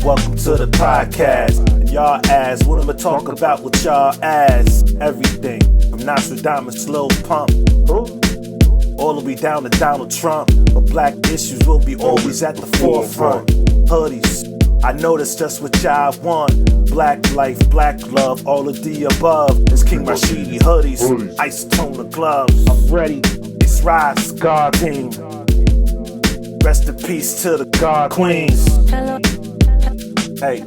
Welcome to the podcast. Y'all ask, what I'ma talk about with y'all ass? Everything from Nostradamus, Lil Pump, all the way down to Donald Trump. But black issues will be always at the forefront. Hoodies, I know that's just what y'all want. Black life, black love, all of the above. It's King Rashidi hoodies, ice toner gloves. I'm ready, it's Rise God Team. Rest in peace to the God Queens. Hey.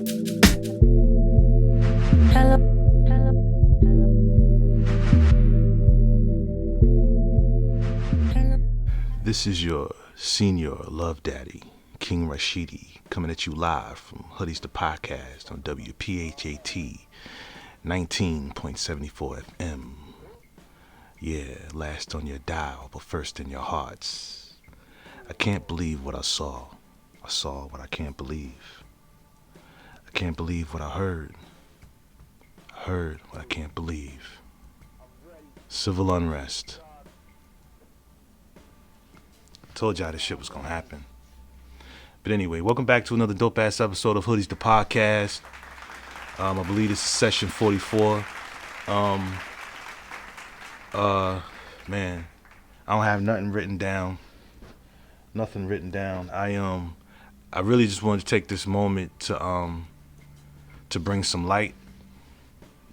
This is your senior love daddy, King Rashidi, coming at you live from Hoodies the Podcast on WPHAT 19.74 FM. Yeah, last on your dial, but first in your hearts. I can't believe what I saw. I saw what I can't believe. I can't believe what I heard. I heard what I can't believe. Civil unrest. Told y'all this shit was gonna happen. But anyway, welcome back to another dope ass episode of Hoodies the Podcast. I believe this is session 44. Man, I don't have nothing written down. Nothing written down. I really just wanted to take this moment to bring some light.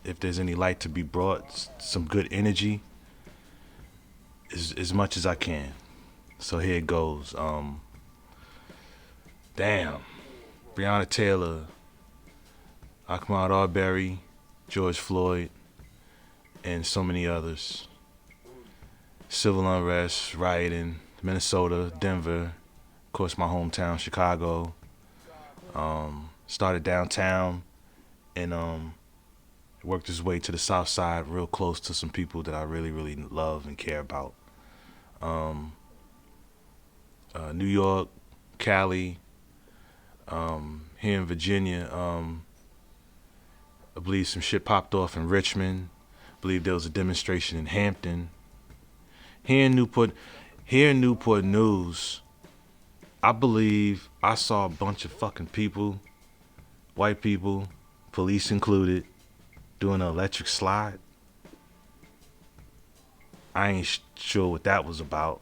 If there's any light to be brought, some good energy, as much as I can. So here it goes. Damn. Breonna Taylor, Ahmaud Arbery, George Floyd, and so many others. Civil unrest, rioting, Minnesota, Denver, of course my hometown, Chicago. Started downtown and worked his way to the south side, real close to some people that I really, really love and care about. New York, Cali, here in Virginia, I believe some shit popped off in Richmond. I believe there was a demonstration in Hampton. Here in Newport News, I believe I saw a bunch of fucking people, white people, police included, doing an electric slide. I ain't sure what that was about.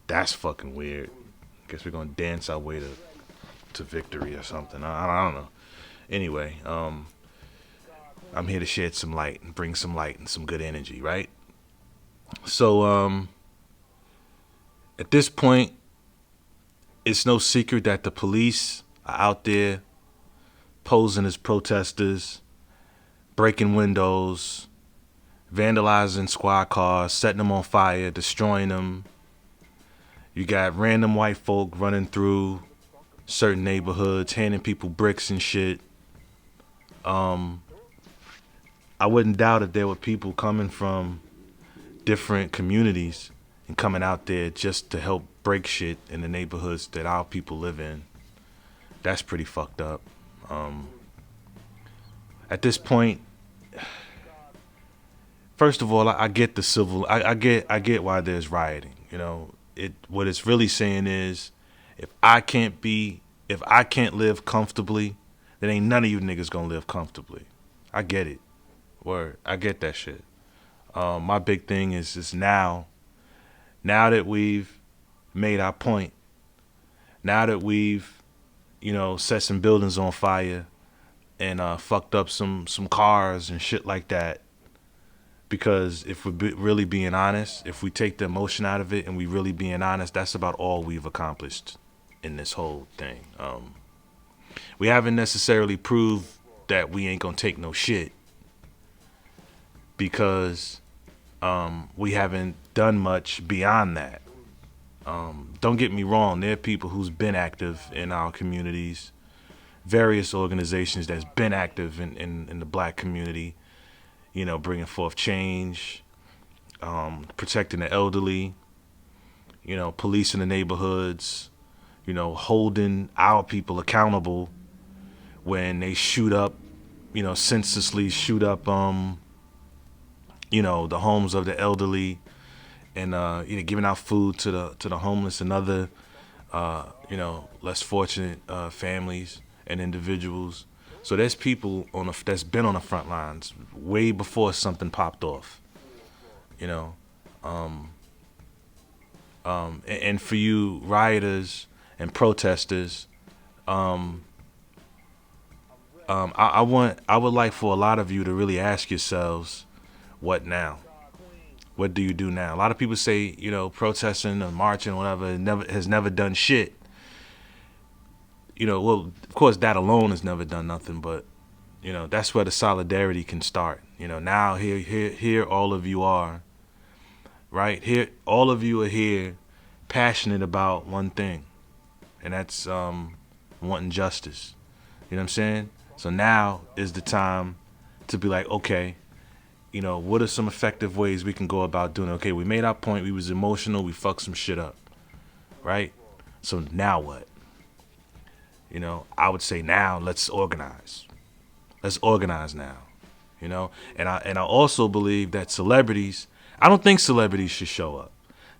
That's fucking weird. Guess we're gonna dance our way to victory or something. I don't know. Anyway, I'm here to shed some light and bring some light and some good energy, right? So, at this point, it's no secret that the police are out there posing as protesters, breaking windows, vandalizing squad cars, setting them on fire, destroying them. You got random white folk running through certain neighborhoods, handing people bricks and shit. I wouldn't doubt that there were people coming from different communities and coming out there just to help break shit in the neighborhoods that our people live in. That's pretty fucked up. At this point, first of all, I get the civil. I get why there's rioting. You know, what it's really saying is, if I can't live comfortably, then ain't none of you niggas gonna live comfortably. I get it. Word. I get that shit. My big thing is now that we've made our point, now that we've, set some buildings on fire and fucked up some cars and shit like that. Because if we're really being honest, if we take the emotion out of it and we really being honest, that's about all we've accomplished in this whole thing. We haven't necessarily proved that we ain't gonna take no shit because we haven't done much beyond that. Don't get me wrong, there are people who's been active in our communities, various organizations that's been active in the black community, bringing forth change, protecting the elderly, policing the neighborhoods, holding our people accountable when they shoot up, senselessly shoot up, the homes of the elderly and giving out food to the homeless and other less fortunate families and individuals. So there's people that's been on the front lines way before something popped off. You know, and for you rioters and protesters, I would like for a lot of you to really ask yourselves, what now? What do you do now? A lot of people say, protesting or marching or whatever has never done shit. Well, of course that alone has never done nothing, but that's where the solidarity can start. Now here all of you are, right? Here all of you are here passionate about one thing, and that's wanting justice. You know what I'm saying? So now is the time to be like, okay, what are some effective ways we can go about doing it? Okay, we made our point, we was emotional, we fucked some shit up, right? So now what? I would say now let's organize. Let's organize now. And I also believe that celebrities, I don't think celebrities should show up.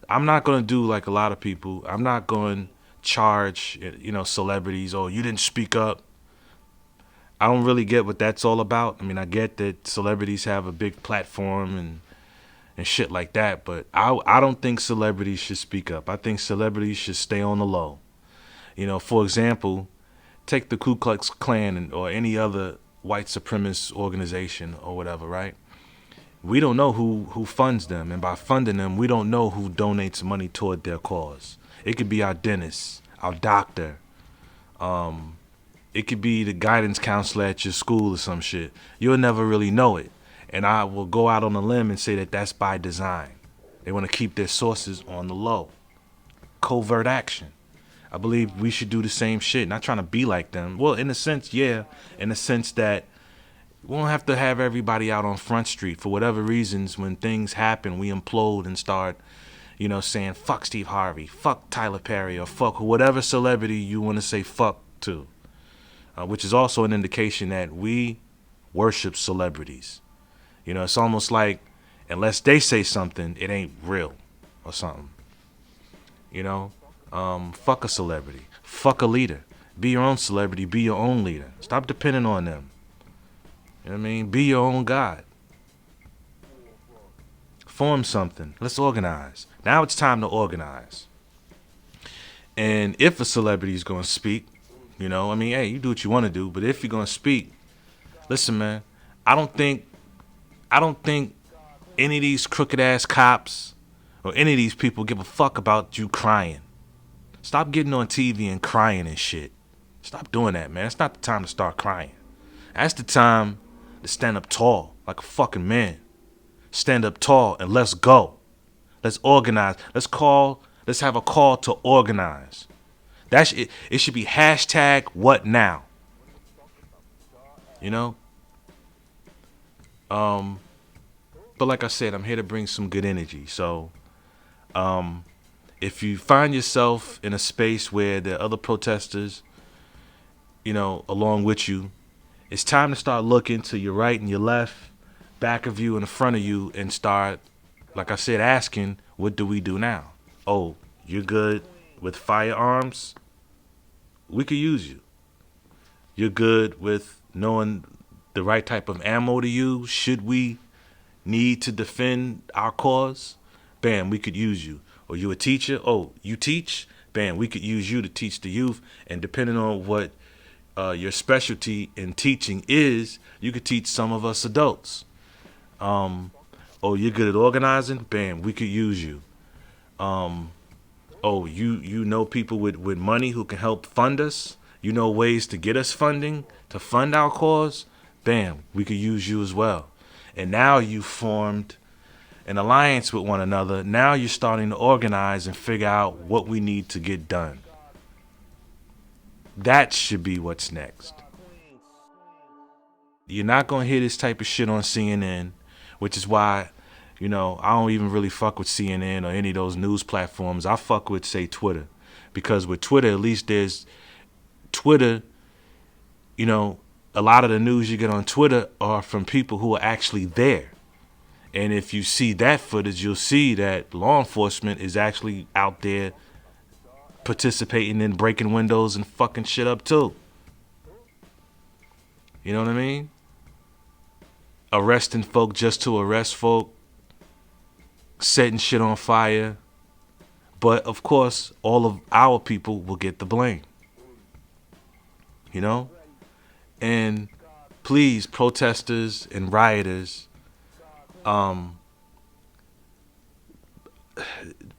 I'm not going to do like a lot of people. I'm not going to charge, celebrities, oh, you didn't speak up. I don't really get what that's all about. I mean, I get that celebrities have a big platform and shit like that, but I don't think celebrities should speak up. I think celebrities should stay on the low. For example, take the Ku Klux Klan or any other white supremacist organization or whatever, right? We don't know who funds them, and by funding them, we don't know who donates money toward their cause. It could be our dentist, our doctor, it could be the guidance counselor at your school or some shit. You'll never really know it. And I will go out on a limb and say that that's by design. They want to keep their sources on the low. Covert action. I believe we should do the same shit. Not trying to be like them. Well, in a sense, yeah. In the sense that we don't have to have everybody out on Front Street. For whatever reasons, when things happen, we implode and start, saying, fuck Steve Harvey, fuck Tyler Perry, or fuck whatever celebrity you want to say fuck to. Which is also an indication that we worship celebrities. It's almost like unless they say something, it ain't real or something. Fuck a celebrity. Fuck a leader. Be your own celebrity. Be your own leader. Stop depending on them. You know what I mean? Be your own God. Form something. Let's organize. Now it's time to organize. And if a celebrity is going to speak, hey, you do what you want to do, but if you're going to speak, listen, man, I don't think any of these crooked ass cops or any of these people give a fuck about you crying. Stop getting on TV and crying and shit. Stop doing that, man. It's not the time to start crying. That's the time to stand up tall like a fucking man. Stand up tall and let's go. Let's organize. Let's have a call to organize. It should be hashtag what now. But like I said, I'm here to bring some good energy. So if you find yourself in a space where there are other protesters, along with you, it's time to start looking to your right and your left, back of you and in front of you, and start, like I said, asking, what do we do now? Oh, you're good with firearms? We could use you. You're good with knowing the right type of ammo to use should we need to defend our cause? Bam, we could use you. Or you a teacher? Oh, you teach? Bam, we could use you to teach the youth. And depending on what your specialty in teaching is, you could teach some of us adults. Oh, you're good at organizing? Bam, we could use you. Oh, you know people with money who can help fund us? You know ways to get us funding to fund our cause? Bam, we could use you as well. And now you formed an alliance with one another. Now you're starting to organize and figure out what we need to get done. That should be what's next. You're not going to hear this type of shit on CNN, which is why, I don't even really fuck with CNN or any of those news platforms. I fuck with, say, Twitter. Because with Twitter, at least there's Twitter, a lot of the news you get on Twitter are from people who are actually there. And if you see that footage, you'll see that law enforcement is actually out there participating in breaking windows and fucking shit up too. You know what I mean? Arresting folk just to arrest folk, setting shit on fire. But of course, all of our people will get the blame. You know? And please, protesters and rioters,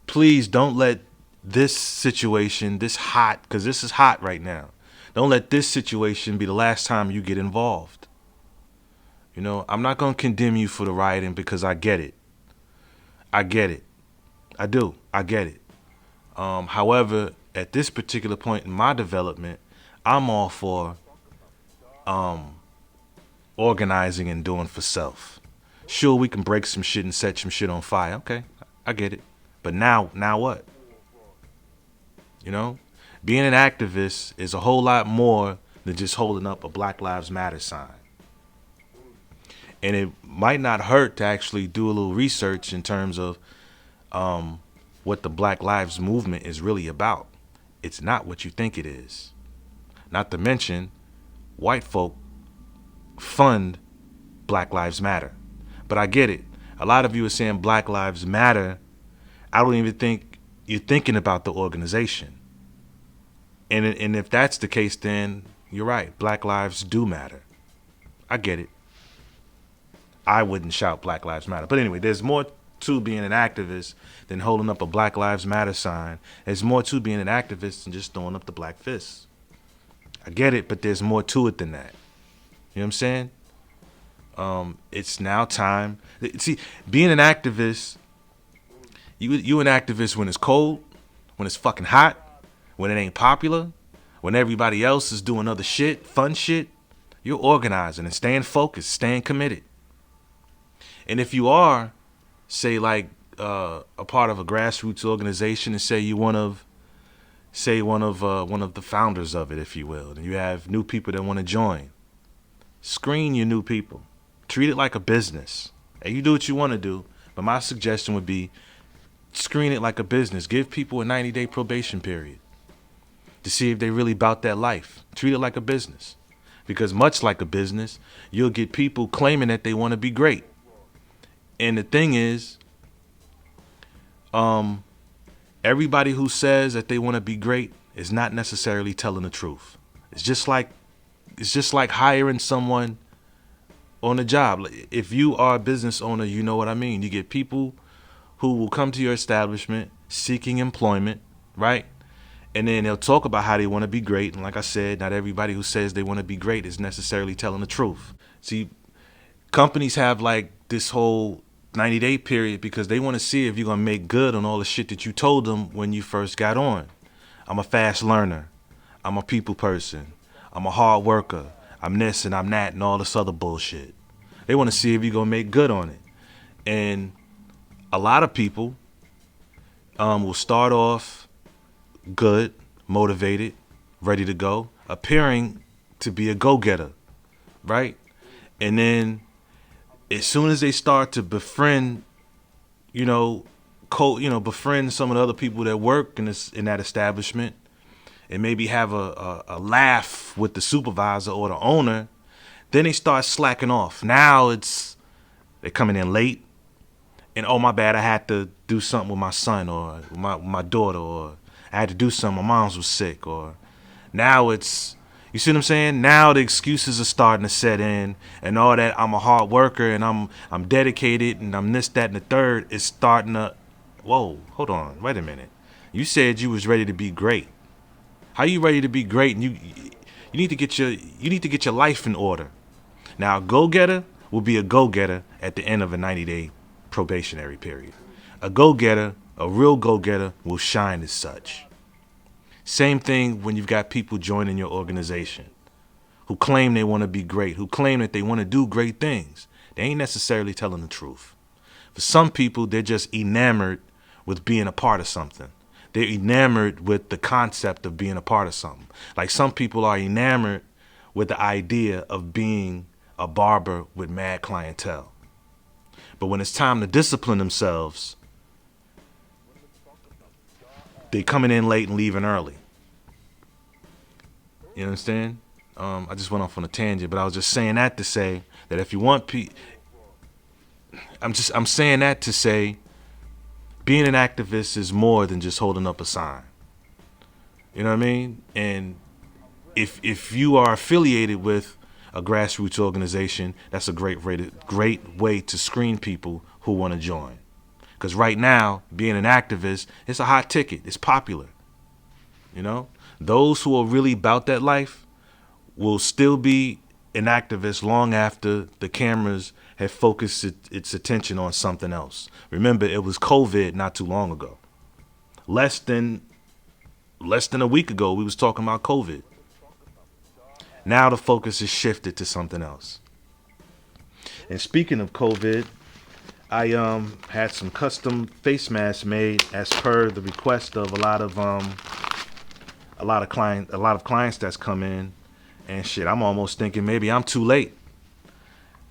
please don't let this situation, because this is hot right now. Don't let this situation be the last time you get involved. You know, I'm not going to condemn you for the rioting because I get it. I get it. I do. I get it. However, at this particular point in my development, I'm all for organizing and doing for self. Sure, we can break some shit and set some shit on fire. Okay, I get it. But now what? You know? Being an activist is a whole lot more than just holding up a Black Lives Matter sign. And it might not hurt to actually do a little research in terms of what the Black Lives Movement is really about. It's not what you think it is. Not to mention, white folk fund Black Lives Matter. But I get it. A lot of you are saying Black Lives Matter. I don't even think you're thinking about the organization. And if that's the case, then you're right. Black lives do matter. I get it. I wouldn't shout Black Lives Matter. But anyway, there's more to being an activist than holding up a Black Lives Matter sign. There's more to being an activist than just throwing up the black fist. I get it, but there's more to it than that. You know what I'm saying? It's now time. See, being an activist, you an activist when it's cold, when it's fucking hot, when it ain't popular, when everybody else is doing other shit, fun shit. You're organizing and staying focused, staying committed. And if you are, say, like a part of a grassroots organization, and say you're one of the founders of it, if you will, and you have new people that want to join, screen your new people. Treat it like a business. And you do what you want to do, but my suggestion would be screen it like a business. Give people a 90-day probation period to see if they really about that life. Treat it like a business. Because much like a business, you'll get people claiming that they want to be great. And the thing is, everybody who says that they want to be great is not necessarily telling the truth. It's just like hiring someone on a job. If you are a business owner, you know what I mean. You get people who will come to your establishment seeking employment, right? And then they'll talk about how they want to be great. And like I said, not everybody who says they want to be great is necessarily telling the truth. See, companies have like this whole 90-day period because they want to see if you're going to make good on all the shit that you told them when you first got on. I'm a fast learner. I'm a people person. I'm a hard worker. I'm this and I'm that and all this other bullshit. They want to see if you're going to make good on it. And a lot of people will start off good, motivated, ready to go, appearing to be a go-getter, right? And then as soon as they start to befriend, befriend some of the other people that work in that establishment, and maybe have a laugh with the supervisor or the owner, then they start slacking off. Now they're coming in late, and oh my bad, I had to do something with my son or my daughter, or I had to do something, my mom was sick, or now you see what I'm saying? Now the excuses are starting to set in, and all that I'm a hard worker and I'm dedicated and I'm this, that, and the third is starting to, whoa, hold on, wait a minute. You said you was ready to be great. How you ready to be great? And you need to get your life in order. Now a go-getter will be a go-getter at the end of a 90-day probationary period. A go-getter, a real go-getter, will shine as such. Same thing when you've got people joining your organization who claim they want to be great, who claim that they want to do great things. They ain't necessarily telling the truth. For some people, they're just enamored with being a part of something. They're enamored with the concept of being a part of something. Like some people are enamored with the idea of being a barber with mad clientele. But when it's time to discipline themselves, they coming in late and leaving early. You understand? I just went off on a tangent, but I was just saying that to say that if you want I'm saying that to say being an activist is more than just holding up a sign. You know what I mean? And if you are affiliated with a grassroots organization, that's a great way to screen people who want to join. Because right now, being an activist, it's a hot ticket. It's popular. You know? Those who are really about that life will still be an activist long after the cameras have focused its attention on something else. Remember, it was COVID not too long ago. Less than a week ago, we was talking about COVID. Now the focus is shifted to something else. And speaking of COVID, I had some custom face masks made as per the request of a lot of clients that's come in, and shit, I'm almost thinking maybe I'm too late.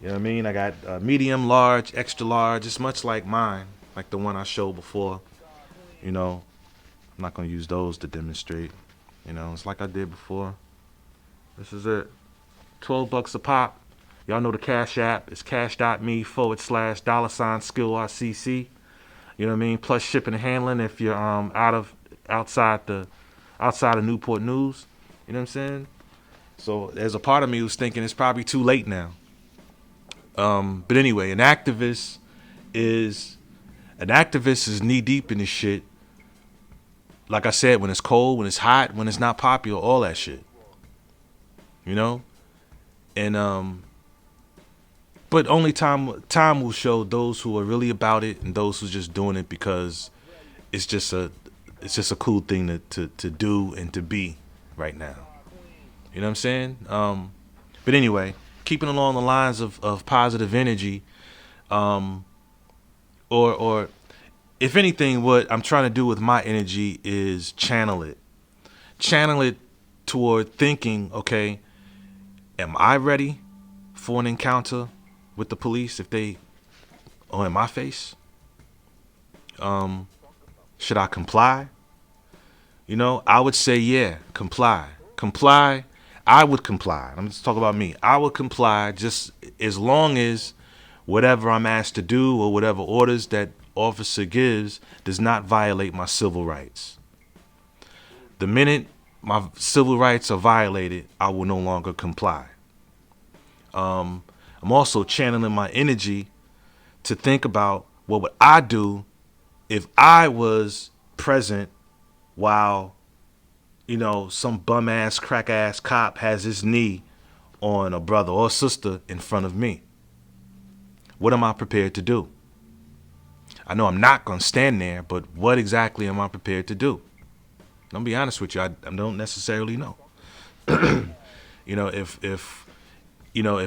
You know what I mean? I got medium, large, extra large. It's much like mine, like the one I showed before. You know, I'm not gonna use those to demonstrate. You know, it's like I did before. This is it. $12 a pop. Y'all know the Cash App. It's cash.me/$skillrcc. You know what I mean? Plus shipping and handling if you're outside of Newport News. You know what I'm saying? So there's a part of me who's thinking it's probably too late now. But anyway, an activist is knee deep in this shit. Like I said, when it's cold, when it's hot, when it's not popular, all that shit. You know? And but only time will show those who are really about it and those who's just doing it because it's just a cool thing to do and to be right now. You know what I'm saying? But anyway, keeping along the lines of positive energy, or if anything, what I'm trying to do with my energy is channel it toward thinking, okay, am I ready for an encounter with the police if they are in my face? Should I comply? You know, I would say, yeah, comply. I would comply. I'm just talking about me. I would comply just as long as whatever I'm asked to do or whatever orders that officer gives does not violate my civil rights. The minute my civil rights are violated, I will no longer comply. I'm also channeling my energy to think about what would I do if I was present while, you know, some bum ass, crack ass cop has his knee on a brother or sister in front of me. What am I prepared to do? I know I'm not going to stand there, but what exactly am I prepared to do? I'm be honest with you, I don't necessarily know. You know, if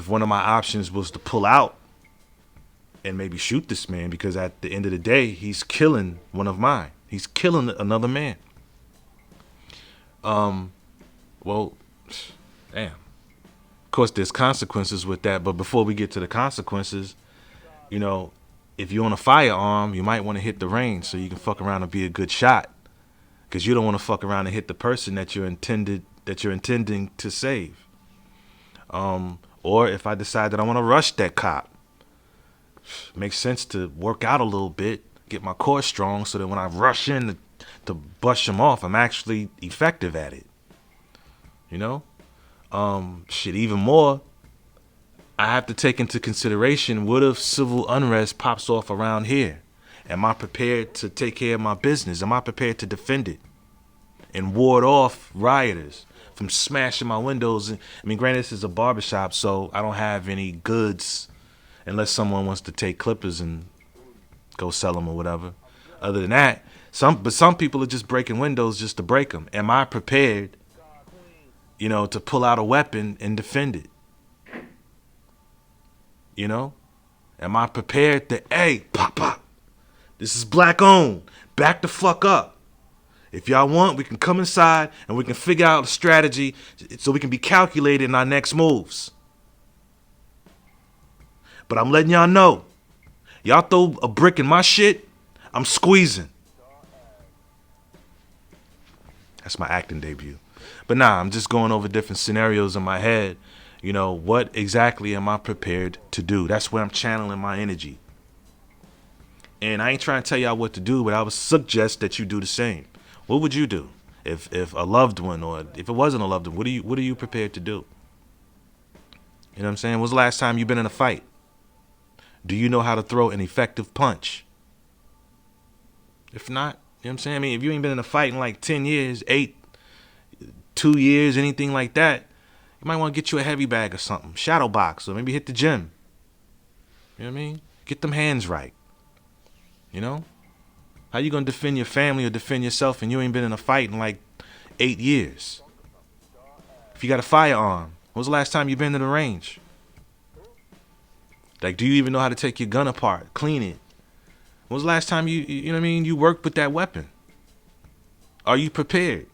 one of my options was to pull out and maybe shoot this man, because at the end of the day, he's killing one of mine. He's killing another man. Well, damn. Of course, there's consequences with that, but before we get to the consequences, you know, if you own a firearm, you might want to hit the range so you can fuck around and be a good shot, because you don't want to fuck around and hit the person that you're intending to save. Or if I decide that I want to rush that cop, makes sense to work out a little bit, get my core strong, so that when I rush in to brush him off, I'm actually effective at it. You know? Shit, even more, I have to take into consideration, what if civil unrest pops off around here? Am I prepared to take care of my business? Am I prepared to defend it and ward off rioters from smashing my windows? I mean, granted, this is a barbershop, so I don't have any goods unless someone wants to take clippers and go sell them or whatever. Other than that, some people are just breaking windows just to break them. Am I prepared, you know, to pull out a weapon and defend it? You know? Am I prepared to, hey, pop, this is black owned. Back the fuck up. If y'all want, we can come inside and we can figure out a strategy so we can be calculated in our next moves. But I'm letting y'all know Y'all throw a brick in my shit, I'm squeezing. That's my acting debut. But nah, I'm just going over different scenarios in my head. You know, what exactly am I prepared to do? That's where I'm channeling my energy. And I ain't trying to tell y'all what to do, but I would suggest that you do the same. What would you do if a loved one, or if it wasn't a loved one, what are you prepared to do? You know what I'm saying? When's the last time you've been in a fight? Do you know how to throw an effective punch? If not, you know what I'm saying? I mean, if you ain't been in a fight in like 10 years, 8, 2 years, anything like that, you might want to get you a heavy bag or something. Shadow box, or maybe hit the gym. You know what I mean? Get them hands right. You know? How you going to defend your family or defend yourself and you ain't been in a fight in like 8 years? If you got a firearm, when was the last time you been to the range? Like, do you even know how to take your gun apart, clean it? When was the last time you know what I mean, you worked with that weapon? Are you prepared?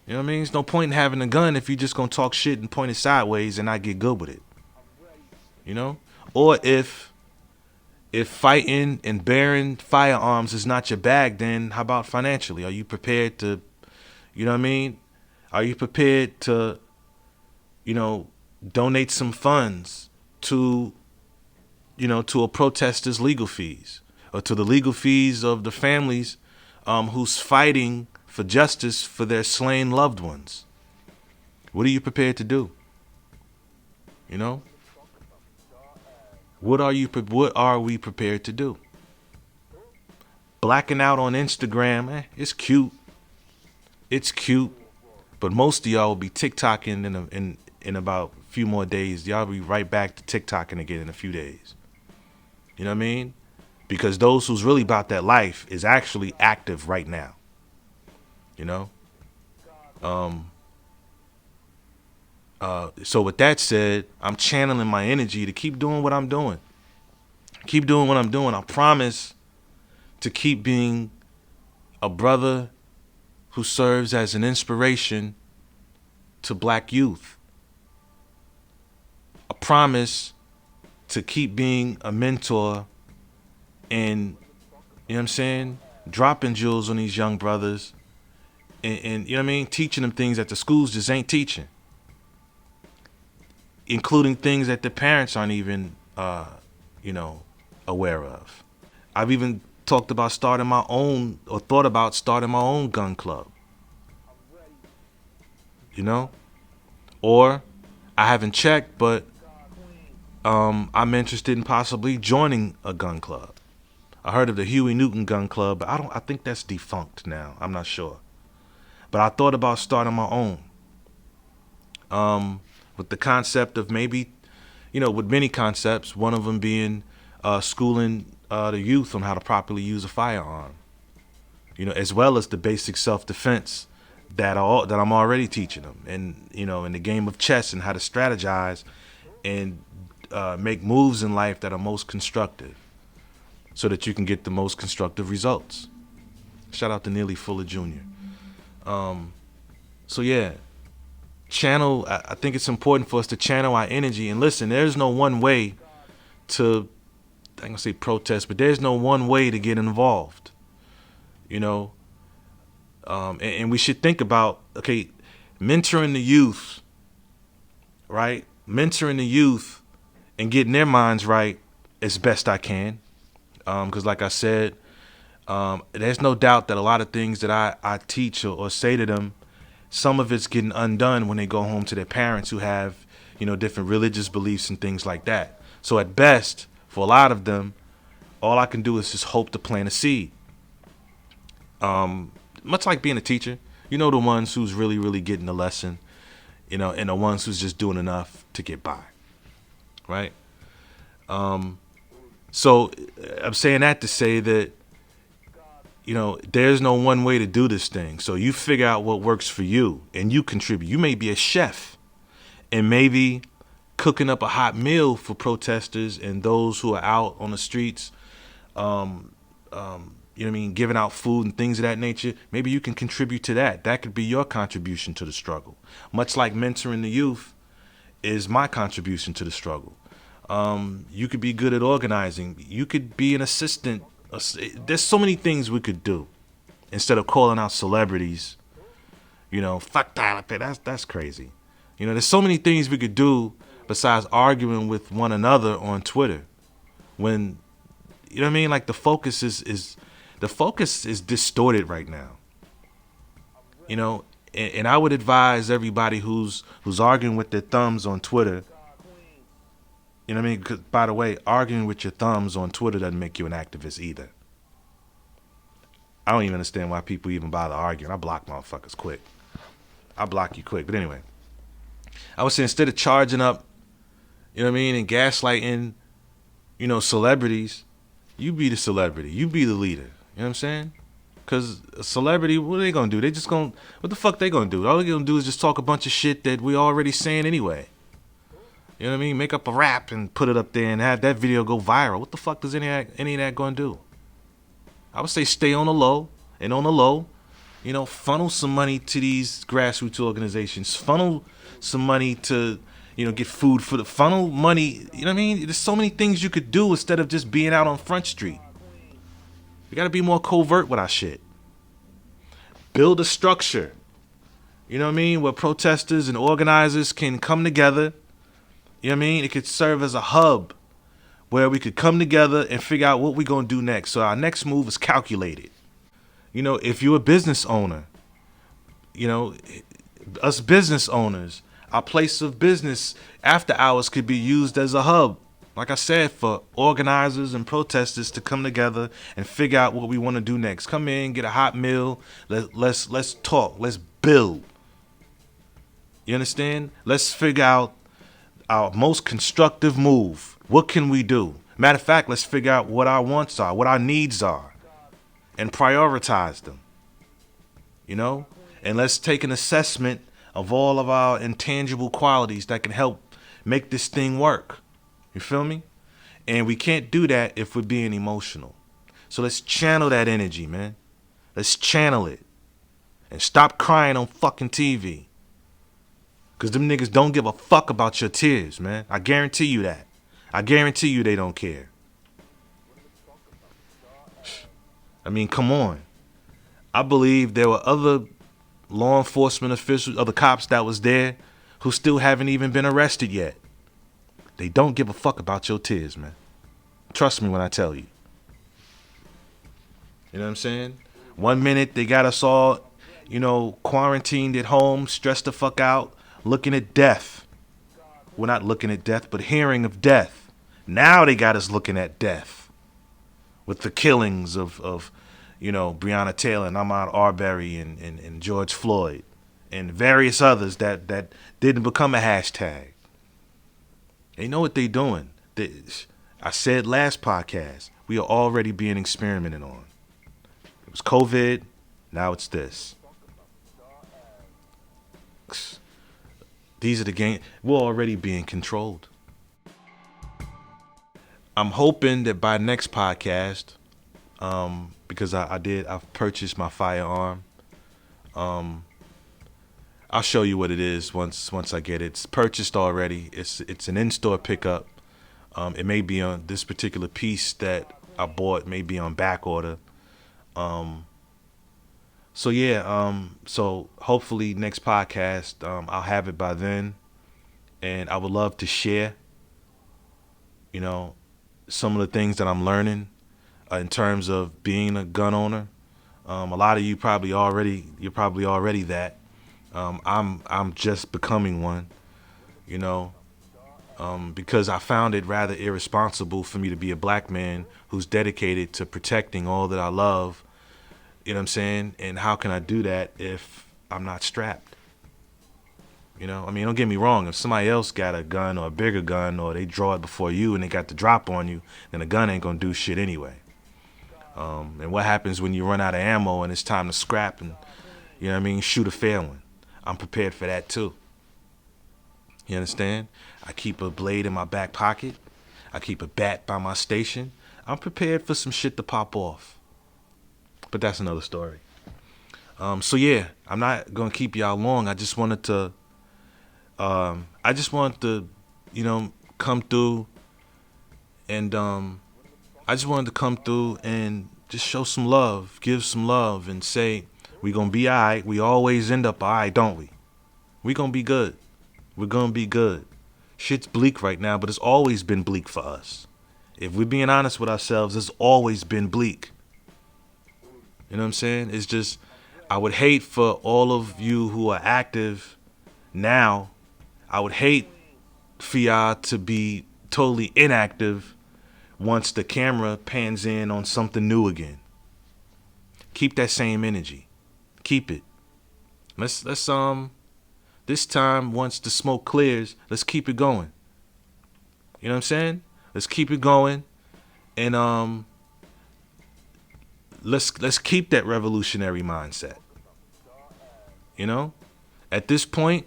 You know what I mean? There's no point in having a gun if you're just going to talk shit and point it sideways and not get good with it. You know? Or if fighting and bearing firearms is not your bag, then how about financially? Are you prepared to, you know what I mean? Are you prepared to, you know, donate some funds to, you know, to a protester's legal fees, or to the legal fees of the families who's fighting for justice for their slain loved ones? What are you prepared to do? You know? What are we prepared to do? Blacking out on Instagram, it's cute. It's cute. But most of y'all will be TikToking in about a few more days. Y'all will be right back to TikToking again in a few days. You know what I mean? Because those who's really about that life is actually active right now. You know? So with that said, I'm channeling my energy to keep doing what I'm doing. Keep doing what I'm doing. I promise to keep being a brother who serves as an inspiration to black youth. I promise to keep being a mentor and, you know what I'm saying, dropping jewels on these young brothers and you know what I mean, teaching them things that the schools just ain't teaching. Including things that the parents aren't even, you know, aware of. I've even talked about starting my own, or thought about starting my own gun club. You know? Or, I haven't checked, but I'm interested in possibly joining a gun club. I heard of the Huey Newton Gun Club, but I think that's defunct now. I'm not sure. But I thought about starting my own. With the concept of maybe, you know, with many concepts, one of them being schooling the youth on how to properly use a firearm, you know, as well as the basic self-defense that I'm already teaching them, and, you know, in the game of chess and how to strategize and make moves in life that are most constructive, so that you can get the most constructive results. Shout out to Neely Fuller Jr. So yeah. I think it's important for us to channel our energy. And listen, there's no one way to, I'm going to say protest, but there's no one way to get involved. You know, and we should think about, okay, mentoring the youth, right? Mentoring the youth and getting their minds right as best I can. Because like I said, there's no doubt that a lot of things that I teach or say to them, some of it's getting undone when they go home to their parents who have, you know, different religious beliefs and things like that. So at best, for a lot of them, all I can do is just hope to plant a seed. Much like being a teacher, you know, the ones who's really, really getting the lesson, you know, and the ones who's just doing enough to get by, right? So I'm saying that to say that, you know, there's no one way to do this thing. So you figure out what works for you and you contribute. You may be a chef and maybe cooking up a hot meal for protesters and those who are out on the streets, you know what I mean, giving out food and things of that nature. Maybe you can contribute to that. That could be your contribution to the struggle. Much like mentoring the youth is my contribution to the struggle. You could be good at organizing. You could be an assistant. There's so many things we could do instead of calling out celebrities. Fuck Tyler Perry. That's crazy. There's so many things we could do besides arguing with one another on Twitter. When you know what I mean, like the focus is distorted right now. And I would advise everybody who's arguing with their thumbs on Twitter. You know what I mean? 'Cause, by the way, arguing with your thumbs on Twitter doesn't make you an activist either. I don't even understand why people even bother arguing. I block motherfuckers quick. I block you quick. But anyway, I would say instead of charging up, and gaslighting, celebrities, you be the celebrity. You be the leader. You know what I'm saying? Because a celebrity, what are they going to do? What the fuck they going to do? All they're going to do is just talk a bunch of shit that we already saying anyway. You know what I mean? Make up a rap and put it up there and have that video go viral. What the fuck does any of that going to do? I would say stay on the low. And on the low, funnel some money to these grassroots organizations. Funnel some money to, get food for the funnel money. You know what I mean? There's so many things you could do instead of just being out on Front Street. We got to be more covert with our shit. Build a structure. You know what I mean? Where protesters and organizers can come together. You know what I mean? It could serve as a hub where we could come together and figure out what we're going to do next. So our next move is calculated. If you're a business owner, us business owners, our place of business after hours could be used as a hub. Like I said, for organizers and protesters to come together and figure out what we want to do next. Come in, get a hot meal. Let's talk. Let's build. You understand? Let's figure out our most constructive move. What can we do? Matter of fact, let's figure out what our wants are, what our needs are, and prioritize them. And let's take an assessment of all of our intangible qualities that can help make this thing work. You feel me? And we can't do that if we're being emotional. So let's channel that energy, man. Let's channel it. And stop crying on fucking TV. Because them niggas don't give a fuck about your tears, man. I guarantee you that. I guarantee you they don't care. I mean, come on. I believe there were other law enforcement officials, other cops that was there who still haven't even been arrested yet. They don't give a fuck about your tears, man. Trust me when I tell you. You know what I'm saying? 1 minute they got us all, quarantined at home, stressed the fuck out, looking at death. We're not looking at death, but hearing of death. Now they got us looking at death. With the killings of Breonna Taylor and Ahmaud Arbery and George Floyd and various others that didn't become a hashtag. They know what they doing. I said last podcast, we are already being experimented on. It was COVID, now it's this. These are the games. We're already being controlled. I'm hoping that by next podcast, because I've purchased my firearm. I'll show you what it is once I get it. It's purchased already. It's an in-store pickup. It may be on this particular piece that I bought, may be on back order. So hopefully next podcast, I'll have it by then. And I would love to share, some of the things that I'm learning in terms of being a gun owner. A lot of you you're probably already that. I'm just becoming one, because I found it rather irresponsible for me to be a black man who's dedicated to protecting all that I love. You know what I'm saying? And how can I do that if I'm not strapped? Don't get me wrong. If somebody else got a gun or a bigger gun, or they draw it before you and they got the drop on you, then the gun ain't gonna do shit anyway. And what happens when you run out of ammo and it's time to scrap and, shoot a fair one? I'm prepared for that too. You understand? I keep a blade in my back pocket. I keep a bat by my station. I'm prepared for some shit to pop off. But that's another story. I'm not gonna keep y'all long. I just wanted to come through, And I just wanted to come through and just show some love, give some love, and say we gonna be alright. We always end up alright, don't we? We gonna be good. We're gonna be good. Shit's bleak right now, but it's always been bleak for us. If we're being honest with ourselves, it's always been bleak. You know what I'm saying? It's just, I would hate for all of you who are active now, I would hate for y'all to be totally inactive once the camera pans in on something new again. Keep that same energy. Keep it. Let's this time, once the smoke clears, let's keep it going. You know what I'm saying? Let's keep it going, and let's keep that revolutionary mindset. You know, at this point,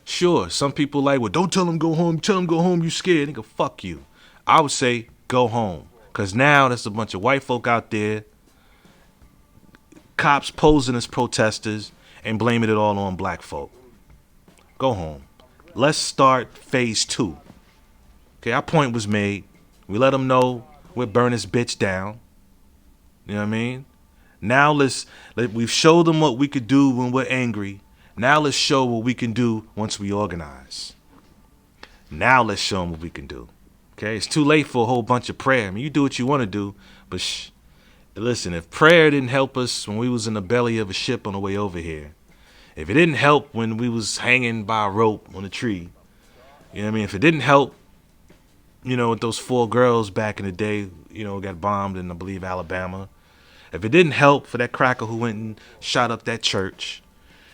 sure, some people like, well, don't tell them go home. Tell them go home. You scared? Nigga, fuck you. I would say go home, cause now there's a bunch of white folk out there, cops posing as protesters and blaming it all on black folk. Go home. Let's start phase 2. Okay, our point was made. We let them know we're burning this bitch down. You know what I mean? Now we've showed them what we could do when we're angry. Now let's show what we can do once we organize. Now let's show them what we can do. Okay, it's too late for a whole bunch of prayer. I mean, you do what you want to do, but listen, if prayer didn't help us when we was in the belly of a ship on the way over here, if it didn't help when we was hanging by a rope on a tree, you know what I mean? If it didn't help, you know, with those 4 girls back in the day, you know, got bombed in, I believe, Alabama. If it didn't help for that cracker who went and shot up that church,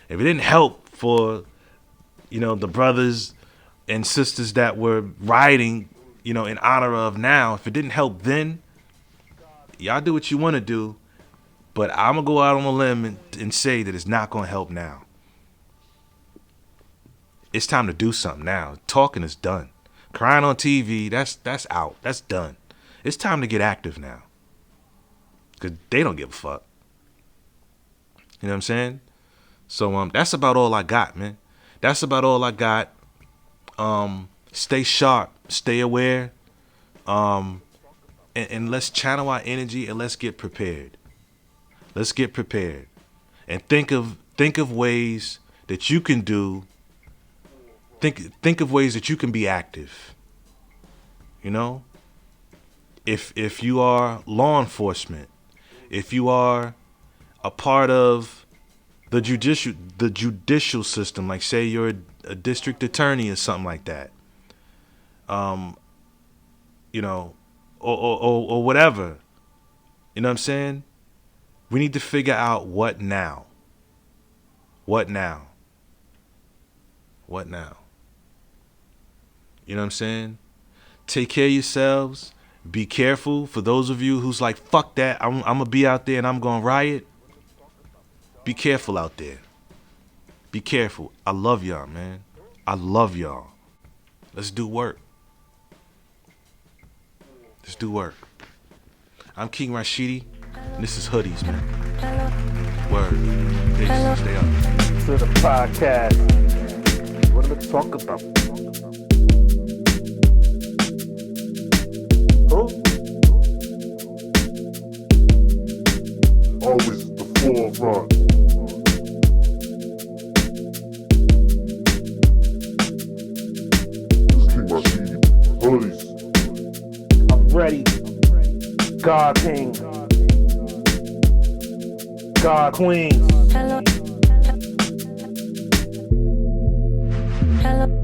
if it didn't help for, you know, the brothers and sisters that were rioting, you know, in honor of now, if it didn't help then, y'all do what you want to do, but I'm going to go out on a limb and say that it's not going to help now. It's time to do something now. Talking is done. Crying on TV, that's out. That's done. It's time to get active now. Because they don't give a fuck. You know what I'm saying? So that's about all I got, man. That's about all I got. Stay sharp. Stay aware. And let's channel our energy and let's get prepared. Let's get prepared. And think of ways that you can do. Think of ways that you can be active. You know? If you are law enforcement, if you are a part of the judicial system, like say you're a district attorney or something like that, you know, or whatever, you know what I'm saying? We need to figure out what now. What now? What now? You know what I'm saying? Take care of yourselves. Be careful. For those of you who's like, fuck that, I'm going to be out there and I'm going to riot. Be careful out there. Be careful. I love y'all, man. I love y'all. Let's do work. Let's do work. I'm King Rashidi, and this is Hoodies, man. Word. Peace. Stay up. To the podcast. What am I talking about? Who? Always at the forefront. This King Rashidi. Hoodies. I'm ready. God King. God Queens. Hello.